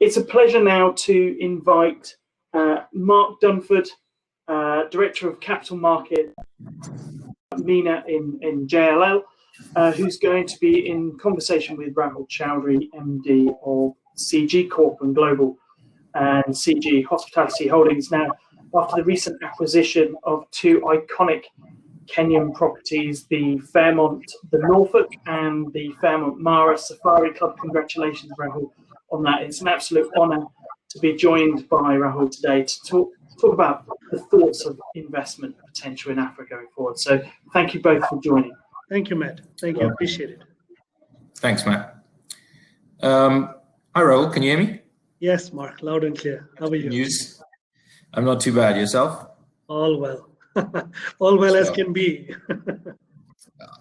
It's a pleasure now to invite Mark Dunford, Director of Capital Market MENA in JLL, who's going to be in conversation with Rahul Chaudhary, MD of CG Corp and Global and CG Hospitality Holdings. Now, after the recent acquisition of two iconic Kenyan properties, the Fairmont, the Norfolk, and the Fairmont Mara Safari Club. Congratulations, Rahul, on that. It's an absolute honour to be joined by Rahul today to talk about the thoughts of investment potential in Africa going forward. So thank you both for joining. Thank you, Matt. Thank you. Appreciate it. Thanks, Matt. Hi, Rahul. Can you hear me? Yes, Mark. Loud and clear. How are you? News? I'm not too bad. Yourself? All well. All well as can be.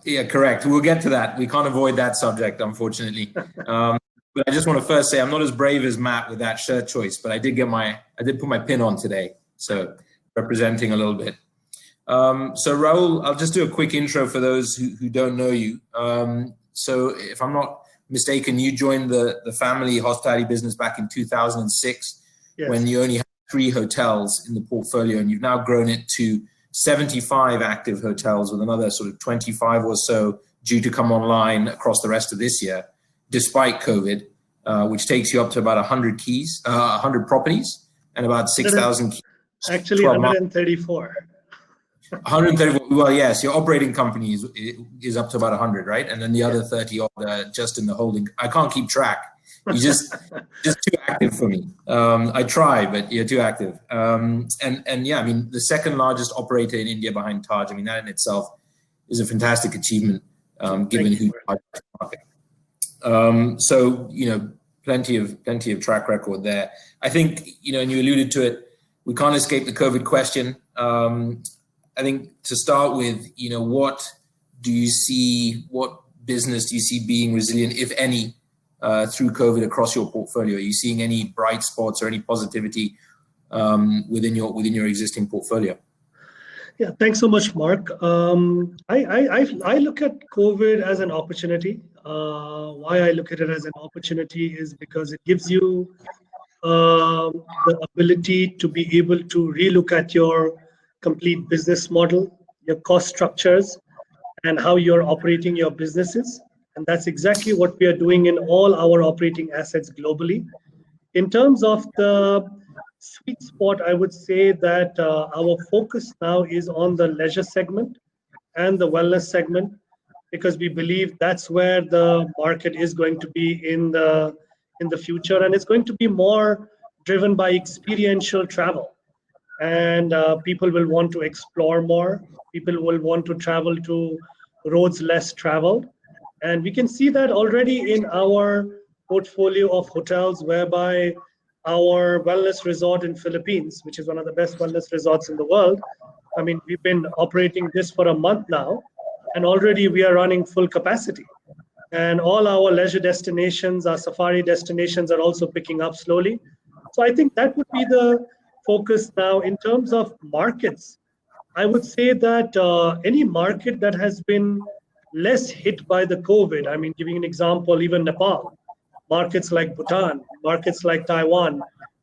Yeah, correct. We'll get to that. We can't avoid that subject, unfortunately. But I just want to first say I'm not as brave as Matt with that shirt choice, but I did put my pin on today, so representing a little bit. So Rahul, I'll just do a quick intro for those who don't know you. So if I'm not mistaken, you joined the family hospitality business back in 2006, yes, when you only had 3 hotels in the portfolio, and you've now grown it to 75 active hotels with another sort of 25 or so due to come online across the rest of this year, despite COVID, which takes you up to about 100 keys, 100 properties, and about 6,000 keys. Actually, 134. 134. Well, yes, your operating company is up to about 100, right? And then the other 30 are just in the holding. I can't keep track. You just too active for me. I try, but you're too active. And yeah, I mean, the second largest operator in India behind Taj. I mean, that in itself is a fantastic achievement, given who Taj is in the market. So plenty of track record there. I think and you alluded to it. We can't escape the COVID question. I think to start with, what business do you see being resilient, if any, through COVID across your portfolio? Are you seeing any bright spots or any positivity within your existing portfolio? Yeah, thanks so much, Mark. I look at COVID as an opportunity. Why I look at it as an opportunity is because it gives you the ability to be able to relook at your complete business model, your cost structures, and how you're operating your businesses. And that's exactly what we are doing in all our operating assets globally. In terms of the sweet spot, I would say that our focus now is on the leisure segment and the wellness segment, because we believe that's where the market is going to be in the future, and it's going to be more driven by experiential travel. And people will want to explore more. People will want to travel to roads less traveled. And we can see that already in our portfolio of hotels, whereby our wellness resort in Philippines, which is one of the best wellness resorts in the world. I mean, we've been operating this for a month now, and already we are running full capacity. And all our leisure destinations, our safari destinations are also picking up slowly. So I think that would be the focus now. In terms of markets, I would say that any market that has been less hit by the COVID, I mean, giving an example, even Nepal, markets like Bhutan, markets like Taiwan,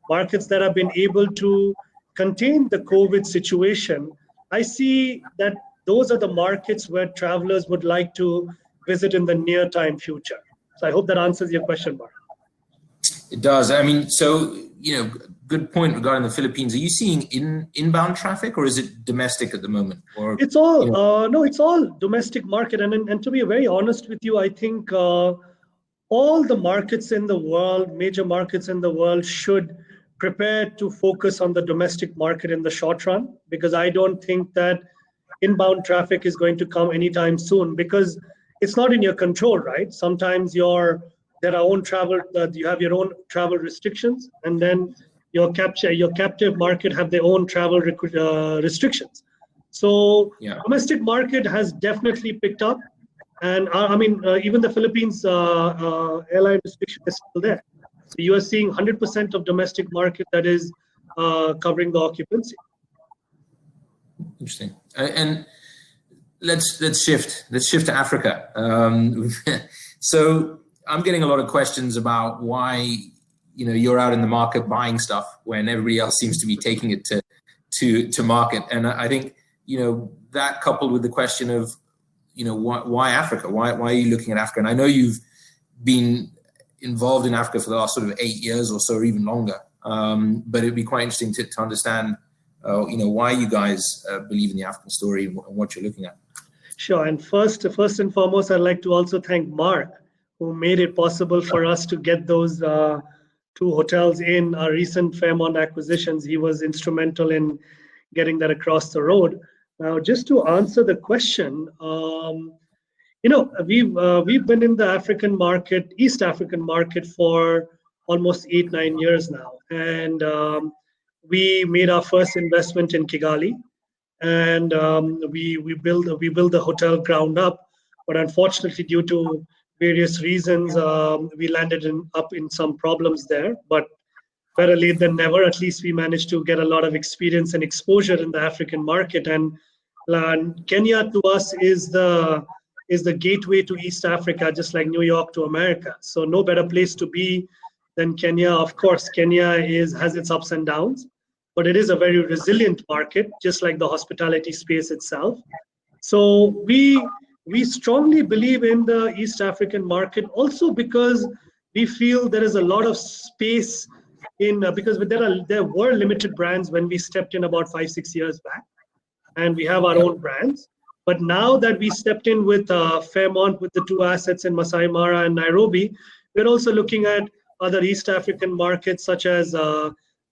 markets that have been able to contain the COVID situation, I see that those are the markets where travelers would like to visit in the near time future. So I hope that answers your question, Mark. It does. I mean, so, good point regarding the Philippines. Are you seeing inbound traffic, or is it domestic at the moment? Or it's all no, it's all domestic market. And to be very honest with you, I think all the markets in the world, major markets in the world, should prepare to focus on the domestic market in the short run, because I don't think that inbound traffic is going to come anytime soon, because it's not in your control, right? Sometimes you have your own travel restrictions, and then your captive market have their own travel restrictions. So yeah, domestic market has definitely picked up, and even the Philippines airline restriction is still there. So you are seeing 100% of domestic market that is covering the occupancy. Interesting. And let's shift to Africa. So I'm getting a lot of questions about why you're out in the market buying stuff when everybody else seems to be taking it to market. And I think, that coupled with the question of, why Africa? Why are you looking at Africa? And I know you've been involved in Africa for the last sort of 8 years or so, or even longer. But it'd be quite interesting to understand, why you guys believe in the African story and what you're looking at. Sure. And first and foremost, I'd like to also thank Mark, who made it possible for us to get those 2 hotels in our recent Fairmont acquisitions. He was instrumental in getting that across the road. Now, just to answer the question, we've been in the African market, East African market, for almost 8-9 years now, and we made our first investment in Kigali, and we built the hotel ground up, but unfortunately, due to various reasons, we landed up in some problems there. But better late than never. At least we managed to get a lot of experience and exposure in the African market, and Kenya to us is the gateway to East Africa, just like New York to America. So no better place to be than Kenya. Of course, Kenya has its ups and downs, but it is a very resilient market, just like the hospitality space itself. So we strongly believe in the East African market, also because we feel there is a lot of space because there were limited brands when we stepped in about 5-6 years back, and we have our own brands. But now that we stepped in with Fairmont, with the 2 assets in Masai Mara and Nairobi, we're also looking at other East African markets such as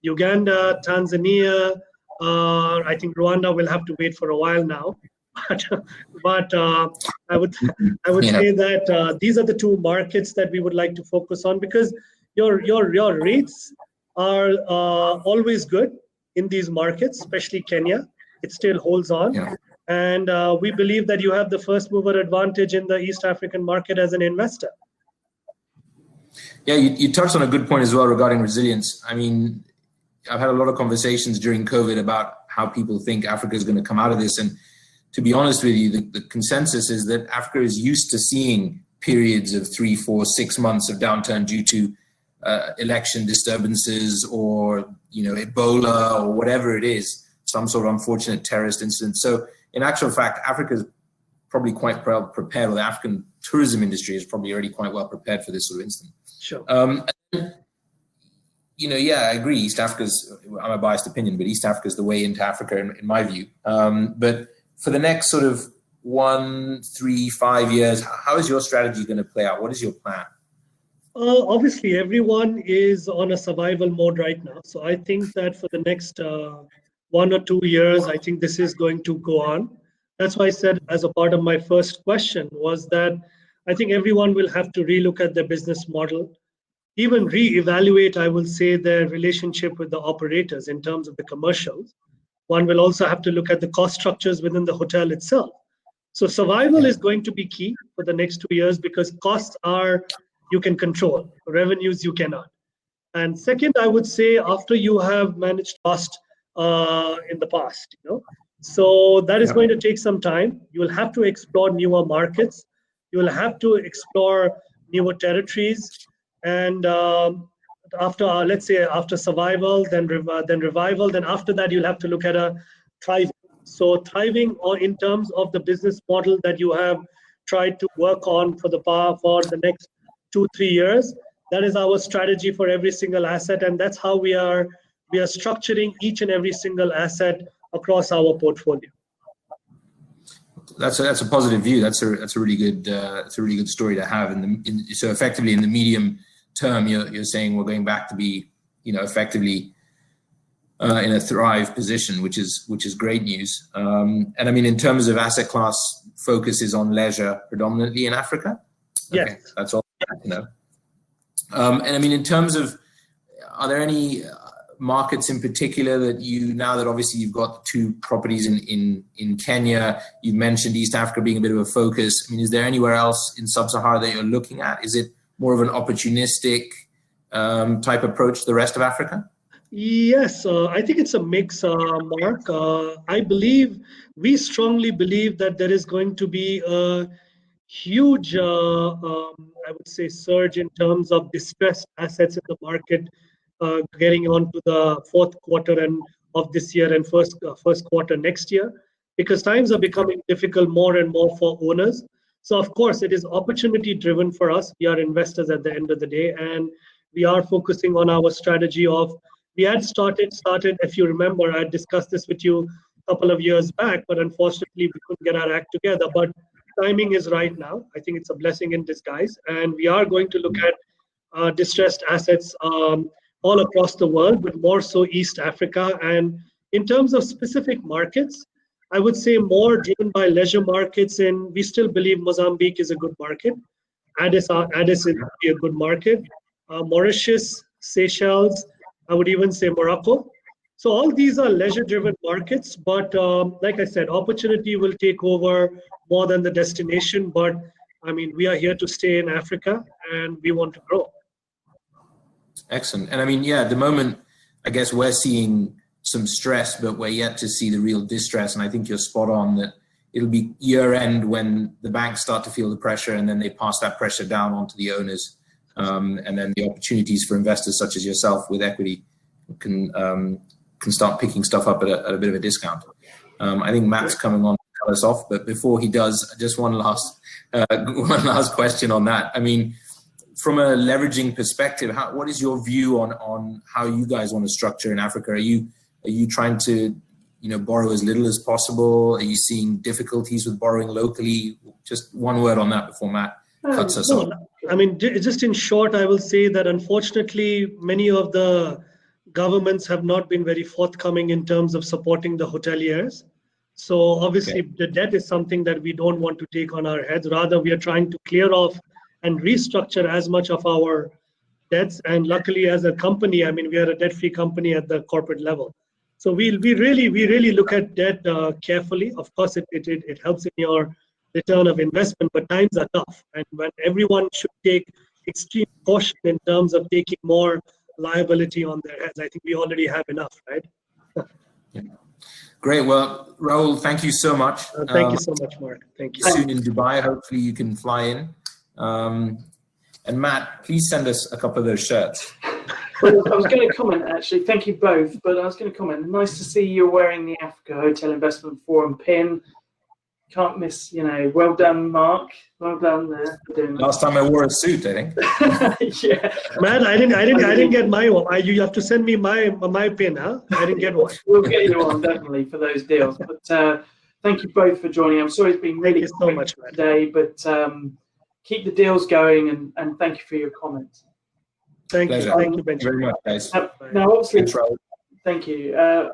Uganda, Tanzania. I think Rwanda will have to wait for a while now. But I would say that these are the 2 markets that we would like to focus on, because your rates are always good in these markets, especially Kenya. It still holds on. Yeah. And we believe that you have the first mover advantage in the East African market as an investor. Yeah, you touched on a good point as well regarding resilience. I mean, I've had a lot of conversations during COVID about how people think Africa is going to come out of this. And to be honest with you, the consensus is that Africa is used to seeing periods of 3, 4, 6 months of downturn due to election disturbances or, Ebola or whatever it is, some sort of unfortunate terrorist incident. So in actual fact, Africa is probably quite well prepared, or the African tourism industry is probably already quite well prepared for this sort of incident. Sure. I agree. East Africa's, I'm a biased opinion, but East Africa is the way into Africa in my view. But for the next sort of 1, 3, 5 years, how is your strategy going to play out? What is your plan? Obviously, everyone is on a survival mode right now. So I think that for the next 1 or 2 years, I think this is going to go on. That's why I said, as a part of my first question, was that I think everyone will have to relook at their business model, even reevaluate, I will say, their relationship with the operators in terms of the commercials. One will also have to look at the cost structures within the hotel itself. So survival is going to be key for the next 2 years, because costs you can control, revenues you cannot. And second, I would say, after you have managed cost in the past, so that is going to take some time. You will have to explore newer markets. You will have to explore newer territories. And after, let's say, after survival, then revival, then after that, you'll have to look at a thriving. So thriving in terms of the business model that you have tried to work on for the next 2-3 years. That is our strategy for every single asset, and that's how we are structuring each and every single asset across our portfolio. That's a positive view. That's a really good story to have. So effectively, in the medium term, you're saying we're going back to be, effectively in a thrive position, which is great news. And I mean, in terms of asset class, focus is on leisure predominantly in Africa. Yes, okay, that's all. And I mean, in terms of, are there any markets in particular that now that obviously you've got 2 properties in Kenya, you've mentioned East Africa being a bit of a focus. I mean, is there anywhere else in Sub-Sahara that you're looking at? Is it more of an opportunistic type approach to the rest of Africa? Yes, I think it's a mix, Mark. We strongly believe that there is going to be a huge, I would say, surge in terms of distressed assets in the market, getting on to the fourth quarter and of this year and first quarter next year, because times are becoming difficult more and more for owners. So of course, it is opportunity driven for us. We are investors at the end of the day, and we are focusing on our strategy of, we had started, if you remember, I discussed this with you a couple of years back, but unfortunately we couldn't get our act together. But timing is right now. I think it's a blessing in disguise, and we are going to look at distressed assets all across the world, but more so East Africa. And in terms of specific markets, I would say more driven by leisure markets, and we still believe Mozambique is a good market. Addis is a good market. Mauritius, Seychelles, I would even say Morocco. So all these are leisure-driven markets, but like I said, opportunity will take over more than the destination. But I mean, we are here to stay in Africa, and we want to grow. Excellent. And I mean, yeah, at the moment, I guess we're seeing some stress, but we're yet to see the real distress. And I think you're spot on that it'll be year end when the banks start to feel the pressure, and then they pass that pressure down onto the owners. And then the opportunities for investors such as yourself with equity can start picking stuff up at a bit of a discount. I think Matt's coming on to cut us off, but before he does, just one last question on that. I mean, from a leveraging perspective, what is your view on how you guys want to structure in Africa? Are you trying to borrow as little as possible? Are you seeing difficulties with borrowing locally? Just one word on that before Matt cuts us off. I mean, just in short, I will say that unfortunately, many of the governments have not been very forthcoming in terms of supporting the hoteliers. So obviously, the debt is something that we don't want to take on our heads. Rather, we are trying to clear off and restructure as much of our debts. And luckily, as a company, I mean, we are a debt-free company at the corporate level. So we really look at debt carefully. Of course, it helps in your return of investment, but times are tough, and when everyone should take extreme caution in terms of taking more liability on their heads. I think we already have enough, right? Yeah. Great. Well, Rahul, thank you so much. Thank you so much, Mark. Thank you. Soon in Dubai. Hopefully you can fly in. And Matt, please send us a couple of those shirts. Well, I was going to comment, actually. Thank you both, but I was going to comment. Nice to see you're wearing the Africa Hotel Investment Forum pin. Can't miss, well done, Mark. Well done there. Last time I wore a suit, I think. Yeah. Man, I didn't get my one. You have to send me my pin, huh? I didn't get one. We'll get you on definitely for those deals. But thank you both for joining. I'm sorry it's been really so much today, but keep the deals going, and thank you for your comments. Thank you. Thank you, Benjamin. Very much, guys. Now, obviously, Thanks, Rahul. Thank you.